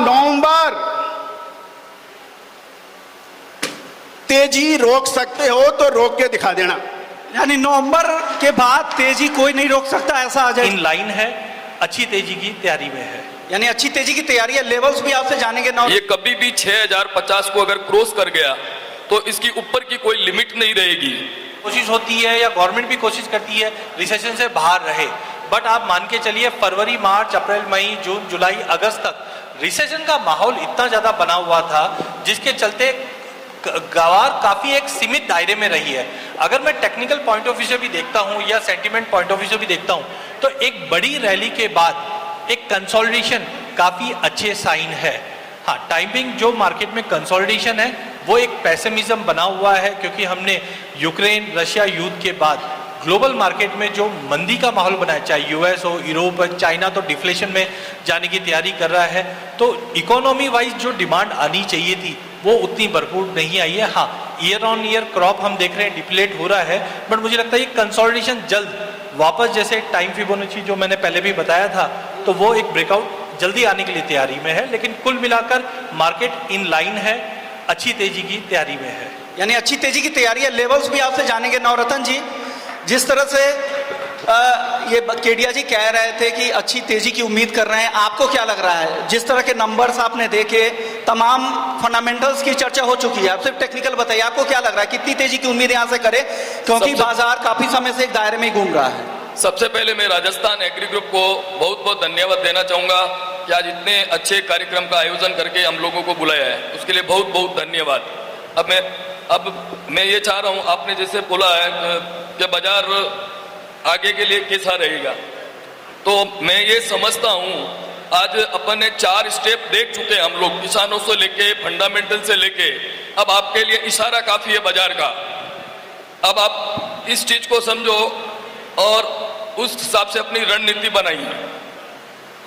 नवंबर तेजी रोक सकते हो तो रोक के दिखा देना। यानी नवंबर के बाद तेजी कोई नहीं रोक सकता, ऐसा आ जाए। इन लाइन है, अच्छी तेजी की तैयारी में है। यानी अच्छी तेजी की तैयारी है। लेवल्स भी आपसे जानेंगे ना। ये कभी भी 6050 को अगर क्रॉस कर गया तो इसकी ऊपर की कोई लिमिट नहीं रहेगी। कोशिश होती है या गवर्नमेंट भी कोशिश करती है रिसेशन से बाहर रहे, बट आप मान के चलिए फरवरी, मार्च, अप्रैल, मई, जून, जुलाई, अगस्त तक रिसेशन का माहौल इतना ज्यादा बना हुआ था जिसके चलते गवार काफी एक सीमित दायरे में रही है। अगर मैं टेक्निकल पॉइंट ऑफ व्यू से भी देखता हूं या सेंटिमेंट पॉइंट ऑफ व्यू से भी देखता हूं तो एक बड़ी रैली के बाद एक कंसोलिडेशन काफी अच्छे साइन है। हाँ, टाइमिंग जो मार्केट में कंसोलिडेशन है वो एक पेसिमिज्म बना हुआ है, क्योंकि हमने यूक्रेन रशिया युद्ध के बाद ग्लोबल मार्केट में जो मंदी का माहौल बना है, चाहे यूएस हो, यूरोप हो, चाइना तो डिफ्लेशन में जाने की तैयारी कर रहा है, तो इकोनॉमी वाइज जो डिमांड आनी चाहिए थी वो उतनी भरपूर नहीं आई है। हाँ, ईयर ऑन ईयर क्रॉप हम देख रहे हैं डिप्लेट हो रहा है, बट मुझे लगता है ये कंसोलिडेशन जल्द वापस, जैसे टाइम फिबोनाची जो मैंने पहले भी बताया था, तो वो एक ब्रेकआउट जल्दी आने के लिए तैयारी में है। लेकिन कुल मिलाकर मार्केट इन लाइन है, अच्छी तेजी की तैयारी में है। यानी अच्छी तेजी की तैयारी है। लेवल्स भी आपसे जानेंगे नवरत्न जी। जिस तरह से ये केडिया जी कह रहे थे कि अच्छी तेजी की उम्मीद कर रहे हैं, आपको क्या लग रहा है? जिस तरह के नंबर्स आपने देखे, तमाम फंडामेंटल्स की चर्चा हो चुकी है, आप सिर्फ टेक्निकल बताइए, आपको क्या लग रहा है, कितनी तेजी की उम्मीद यहां से करें, क्योंकि बाजार काफी समय से एक दायरे में ही घूम रहा है। सबसे पहले मैं राजस्थान एग्री ग्रुप को बहुत बहुत धन्यवाद देना चाहूंगा कि आज इतने अच्छे कार्यक्रम का आयोजन करके हम लोगों को बुलाया है, उसके लिए बहुत बहुत धन्यवाद। अब मैं ये चाह रहा हूँ, आपने जैसे बोला है कि बाजार आगे के लिए कैसा रहेगा, तो मैं ये समझता हूँ आज अपन ने 4 स्टेप देख चुके हैं हम लोग, किसानों से लेके फंडामेंटल से लेके। अब आपके लिए इशारा काफी है बाजार का, अब आप इस चीज को समझो और उस हिसाब से अपनी रणनीति बनाइए।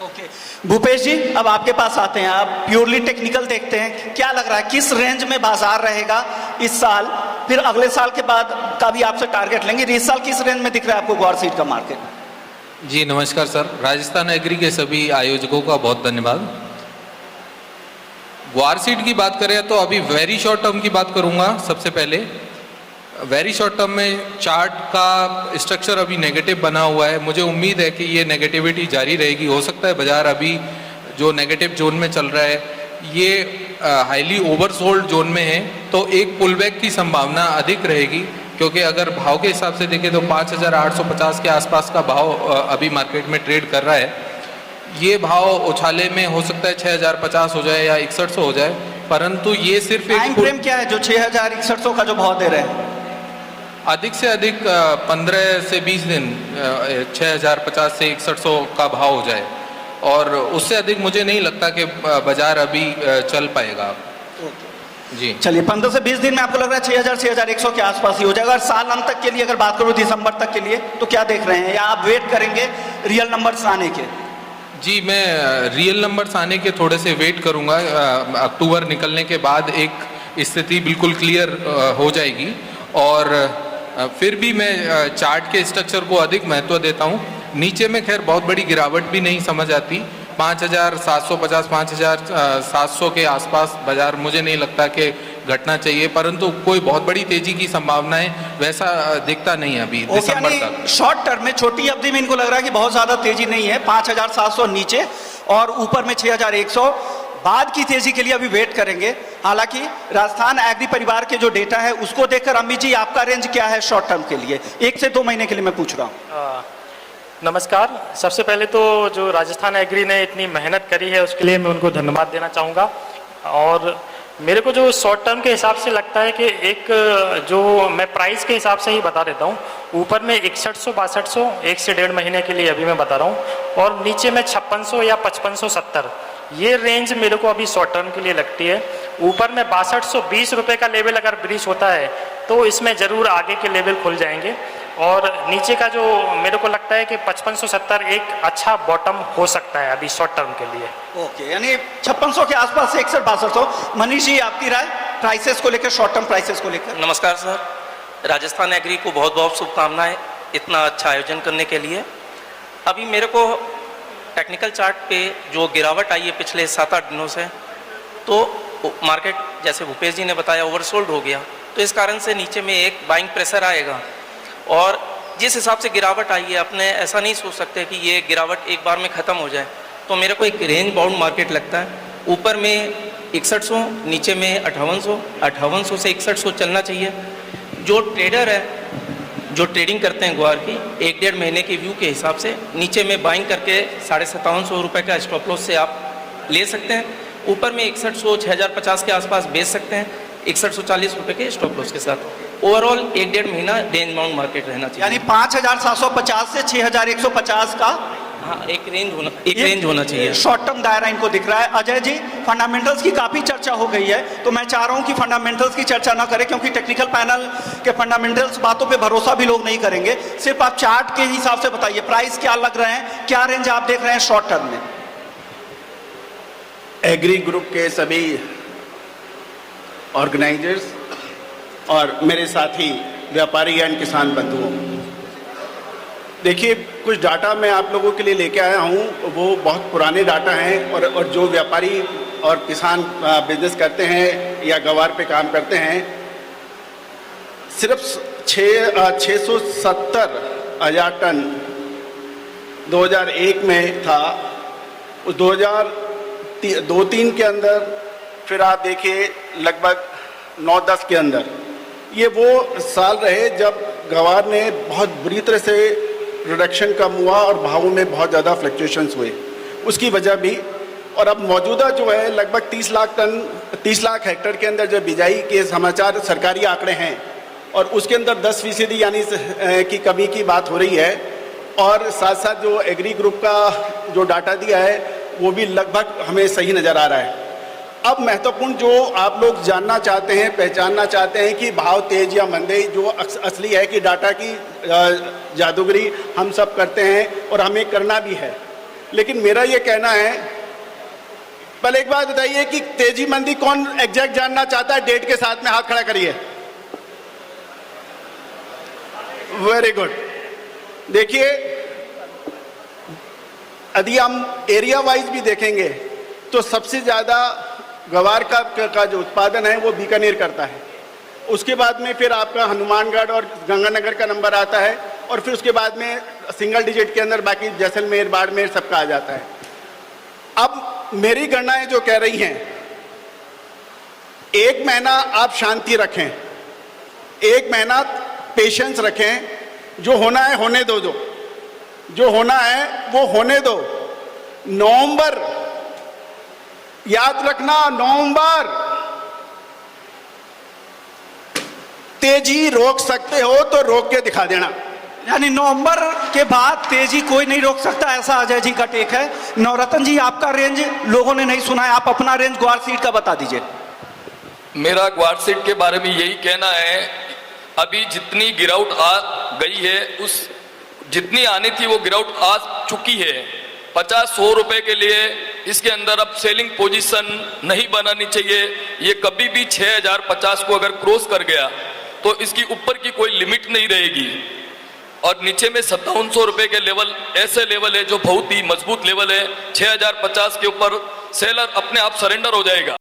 ओके, भूपेश जी अब आपके पास आते हैं। आप प्योरली टेक्निकल देखते हैं, क्या लग रहा है किस रेंज में बाजार रहेगा इस साल, फिर अगले साल के बाद का भी आपसे टारगेट लेंगे। इस साल किस रेंज में दिख रहा है आपको ग्वार सीड का मार्केट? जी नमस्कार सर, राजस्थान एग्री के सभी आयोजकों का बहुत धन्यवाद। ग्वार सीड की बात करें तो अभी वेरी शॉर्ट टर्म की बात करूंगा। सबसे पहले वेरी शॉर्ट टर्म में चार्ट का स्ट्रक्चर अभी नेगेटिव बना हुआ है। मुझे उम्मीद है कि ये नेगेटिविटी जारी रहेगी। हो सकता है बाजार अभी जो नेगेटिव जोन में चल रहा है ये हाईली ओवरसोल्ड जोन में है, तो एक पुलबैक की संभावना अधिक रहेगी, क्योंकि अगर भाव के हिसाब से देखें तो 5850 के आसपास का भाव अभी मार्केट में ट्रेड कर रहा है। ये भाव उछाले में हो सकता है 6050 हो जाए या 6100 हो जाए, परंतु ये सिर्फ एक टाइम फ्रेम क्या है जो 6100 का जो भाव दे रहे हैं? अधिक से अधिक 15 से 20 दिन 6050 से 6100 का भाव हो जाए, और उससे अधिक मुझे नहीं लगता कि बाजार अभी चल पाएगा। जी चलिए, 15 से 20 दिन में आपको लग रहा है 6100 के आसपास ही हो जाएगा। और साल अंत तक के लिए अगर बात करूं दिसंबर तक के लिए, तो क्या देख रहे हैं, या आप वेट करेंगे रियल नंबर्स आने के? जी मैं रियल नंबर्स आने के थोड़े से वेट करूंगा। अक्टूबर निकलने के बाद एक स्थिति बिल्कुल क्लियर हो जाएगी, और फिर भी मैं चार्ट के स्ट्रक्चर को अधिक महत्व देता हूं। नीचे में खैर बहुत बड़ी गिरावट भी नहीं समझ आती, 5750 5700 के आसपास बाजार मुझे नहीं लगता कि घटना चाहिए, परंतु कोई बहुत बड़ी तेजी की संभावनाएं वैसा दिखता नहीं है अभी दिसंबर तक। शॉर्ट टर्म में छोटी अवधि में इनको लग रहा है कि बहुत ज्यादा तेजी नहीं है, 5700 नीचे और ऊपर में 6100। बाद की तेजी के लिए अभी वेट करेंगे। हालांकि राजस्थान एग्री परिवार के जो डेटा है उसको देखकर अमित जी आपका रेंज क्या है शॉर्ट टर्म के लिए, 1 से 2 महीने के लिए मैं पूछ रहा हूँ। नमस्कार, सबसे पहले तो जो राजस्थान एग्री ने इतनी मेहनत करी है उसके लिए मैं उनको धन्यवाद देना चाहूँगा। और मेरे को जो शॉर्ट टर्म के हिसाब से लगता है कि एक जो मैं प्राइस के हिसाब से ही बता देता हूँ, ऊपर में 6100-6200 1 से 1.5 महीने के लिए अभी मैं बता रहा हूँ, और नीचे में 5600 या 5570 ये रेंज मेरे को अभी शॉर्ट टर्म के लिए लगती है। ऊपर में 6220 रुपये का लेवल अगर ब्रीच होता है तो इसमें ज़रूर आगे के लेवल खुल जाएंगे, और नीचे का जो मेरे को लगता है कि 5570 एक अच्छा बॉटम हो सकता है अभी शॉर्ट टर्म के लिए। ओके, यानी 5600 के आसपास से 61-6200। मनीष जी आपकी राय प्राइसेस को लेकर, शॉर्ट टर्म प्राइसेस को लेकर? नमस्कार सर, राजस्थान एग्री को बहुत बहुत शुभकामनाएं इतना अच्छा आयोजन करने के लिए। अभी मेरे को टेक्निकल चार्ट पे जो गिरावट आई है पिछले 7-8 दिनों से, तो मार्केट जैसे भूपेश जी ने बताया ओवरसोल्ड हो गया, तो इस कारण से नीचे में एक बाइंग प्रेशर आएगा। और जिस हिसाब से गिरावट आई है, अपने ऐसा नहीं सोच सकते कि ये गिरावट एक बार में ख़त्म हो जाए। तो मेरे को एक रेंज बाउंड मार्केट लगता है, ऊपर में 6100, नीचे में 5800 से 6100 चलना चाहिए। जो ट्रेडर है, जो ट्रेडिंग करते हैं ग्वार की, 1-1.5 महीने के व्यू के हिसाब से नीचे में बाइंग करके 5750 रुपये का स्टॉप लॉस से आप ले सकते हैं। ऊपर में 6100, 6050 के आसपास बेच सकते हैं 6140 रुपये के स्टॉप लॉस के साथ। ओवरऑल 1-1.5 महीना रेंज बाउंड मार्केट रहना चाहिए। यानी 5750 से 6150 का हाँ, एक रेंज होना चाहिए। शॉर्ट टर्म दायरा इनको दिख रहा है। अजय जी, फंडामेंटल्स की काफ़ी चर्चा हो गई है, तो मैं चाह रहा हूं कि फंडामेंटल्स की चर्चा ना करें, क्योंकि टेक्निकल पैनल के फंडामेंटल्स बातों पे भरोसा भी लोग नहीं करेंगे। सिर्फ आप चार्ट के हिसाब से बताइए, प्राइस क्या लग रहे हैं, क्या रेंज आप देख रहे हैं शॉर्ट टर्म में? एग्री ग्रुप के सभी ऑर्गेनाइजर्स और मेरे साथी व्यापारी एंड किसान बंधुओं, देखिए कुछ डाटा मैं आप लोगों के लिए लेके आया हूँ। वो बहुत पुराने डाटा हैं और जो व्यापारी और किसान बिजनेस करते हैं या गवार पे काम करते हैं, सिर्फ 670,000 टन 2001 में था। उस 2002-03 के अंदर फिर आप देखिए लगभग 9-10 के अंदर, ये वो साल रहे जब गवार ने बहुत बुरी तरह से प्रोडक्शन कम हुआ और भावों में बहुत ज़्यादा फ्लक्चुएशंस हुए। उसकी वजह भी, और अब मौजूदा जो है लगभग 30 लाख टन 30 लाख हेक्टेयर के अंदर जो बिजाई के समाचार सरकारी आंकड़े हैं, और उसके अंदर 10% यानी की कमी की बात हो रही है। और साथ साथ जो एग्री ग्रुप का जो डाटा दिया है वो भी लगभग हमें सही नज़र आ रहा है। अब महत्वपूर्ण जो आप लोग जानना चाहते हैं, पहचानना चाहते हैं कि भाव तेज या मंदे, जो असली है कि डाटा की जादूगरी हम सब करते हैं और हमें करना भी है। लेकिन मेरा ये कहना है, पहले एक बात बताइए कि तेजी मंदी कौन एग्जैक्ट जानना चाहता है? डेट के साथ में हाथ खड़ा करिए। Very good. देखिए, यदि हम एरिया वाइज भी देखेंगे तो सबसे ज़्यादा गवार का जो उत्पादन है वो बीकानेर करता है। उसके बाद में फिर आपका हनुमानगढ़ और गंगानगर का नंबर आता है, और फिर उसके बाद में सिंगल डिजिट के अंदर बाकी जैसलमेर, बाड़मेर सबका आ जाता है। अब मेरी गणनाएं जो कह रही हैं, 1 महीना आप शांति रखें, 1 महीना पेशेंस रखें। जो होना है होने दो, जो होना है वो होने दो। नवंबर, याद रखना, नवंबर तेजी रोक सकते हो तो रोक के दिखा देना। यानी नवंबर के बाद तेजी कोई नहीं रोक सकता, ऐसा अजय जी का टेक है। नवरत्न जी, आपका रेंज लोगों ने नहीं सुना है, आप अपना रेंज ग्वार सीड का बता दीजिए। मेरा ग्वार सीड के बारे में यही कहना है, अभी जितनी गिरावट आ गई है, उस जितनी आनी थी वो गिरावट आ चुकी है। 50-100 रुपए के लिए इसके अंदर अब सेलिंग पोजीशन नहीं बनानी चाहिए। ये कभी भी 6050 को अगर क्रॉस कर गया तो इसकी ऊपर की कोई लिमिट नहीं रहेगी। और नीचे में 5700 रुपए के लेवल ऐसे लेवल है जो बहुत ही मजबूत लेवल है। 6050 के ऊपर सेलर अपने आप सरेंडर हो जाएगा।